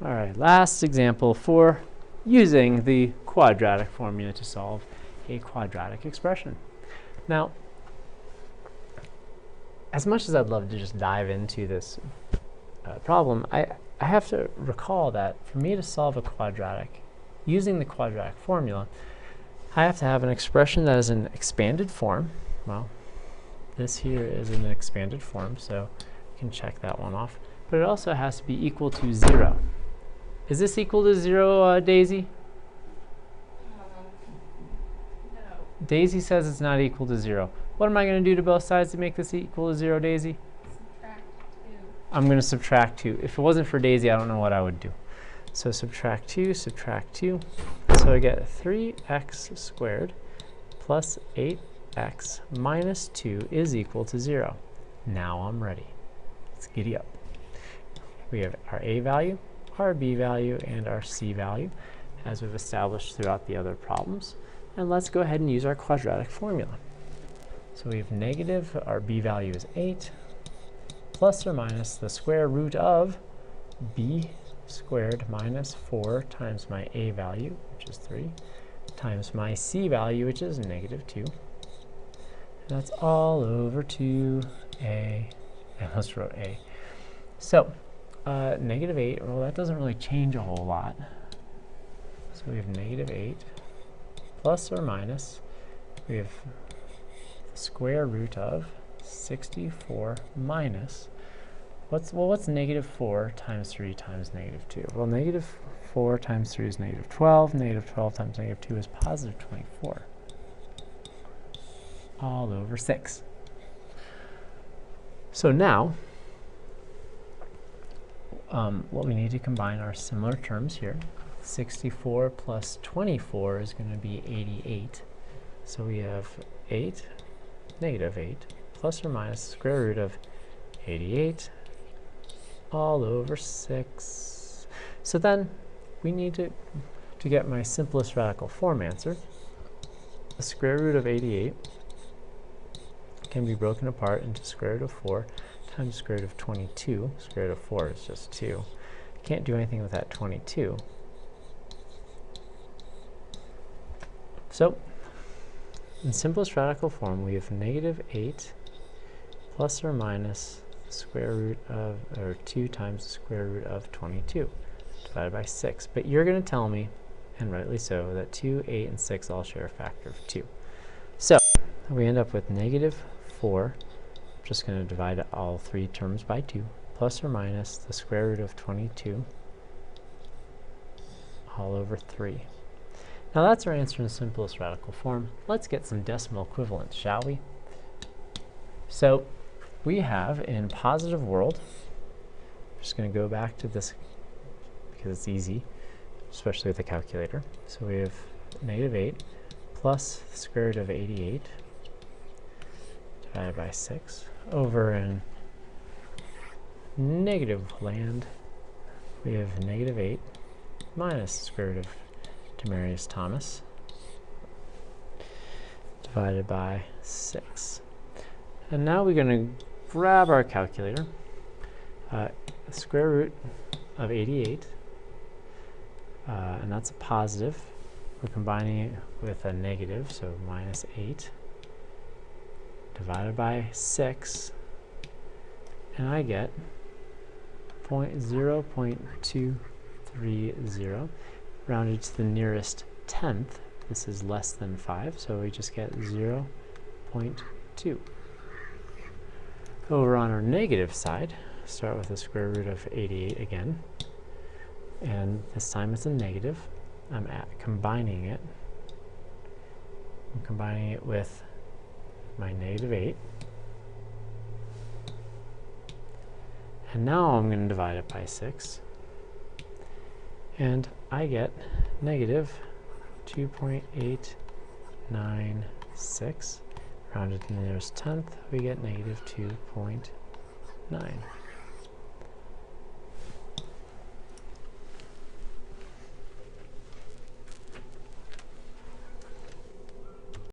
All right, last example for using the quadratic formula to solve a quadratic expression. Now, as much as I'd love to just dive into this problem, I have to recall that for me to solve a quadratic, using the quadratic formula, I have to have an expression that is in expanded form. Well, this here is in an expanded form, so you can check that one off. But it also has to be equal to 0. Is this equal to 0, Daisy? No. Daisy says it's not equal to 0. What am I going to do to both sides to make this equal to 0, Daisy? Subtract 2. I'm going to subtract 2. If it wasn't for Daisy, I don't know what I would do. So subtract 2, subtract 2. So I get 3x squared plus 8x minus 2 is equal to 0. Now I'm ready. Let's giddy up. We have our a value, our b value, and our c value, as we've established throughout the other problems. And let's go ahead and use our quadratic formula. So we have negative, our b value is 8, plus or minus the square root of b squared minus 4 times my a value, which is 3, times my c value, which is negative 2. And that's all over 2a. I almost wrote a. So negative 8, well, that doesn't really change a whole lot. So we have negative 8 plus or minus, we have the square root of 64 minus, what's negative 4 times 3 times negative 2? Well, negative 4 times 3 is negative 12. Negative 12 times negative 2 is positive 24. All over 6. So now, what we need to combine are similar terms here. 64 plus 24 is going to be 88. So we have 8, negative 8, plus or minus the square root of 88 all over 6. So then we need to get my simplest radical form answer. The square root of 88 can be broken apart into square root of 4 times square root of 22. Square root of 4 is just 2. Can't do anything with that 22. So in simplest radical form, we have negative 8 plus or minus the square root of, or 2 times the square root of 22 divided by 6. But you're going to tell me, and rightly so, that 2, 8, and 6 all share a factor of 2. So we end up with negative 4. I'm just going to divide all three terms by 2, plus or minus the square root of 22 all over 3. Now that's our answer in the simplest radical form. Let's get some decimal equivalents, shall we? So we have in positive world, I'm just going to go back to this because it's easy, especially with a calculator. So we have negative 8 plus the square root of 88 divided by 6. Over in negative land, we have negative 8 minus the square root of Demarius Thomas divided by 6. And now we're going to grab our calculator. The square root of 88, and that's a positive. We're combining it with a negative, so minus 8 divided by 6, and I get 0.230 rounded to the nearest tenth. This is less than 5, so we just get 0.2. Over on our negative side, start with the square root of 88 again, and this time it's a negative. I'm combining it. I'm combining it with my negative 8. And now I'm going to divide it by 6. And I get negative 2.896. Rounded to the nearest tenth, we get negative 2.9.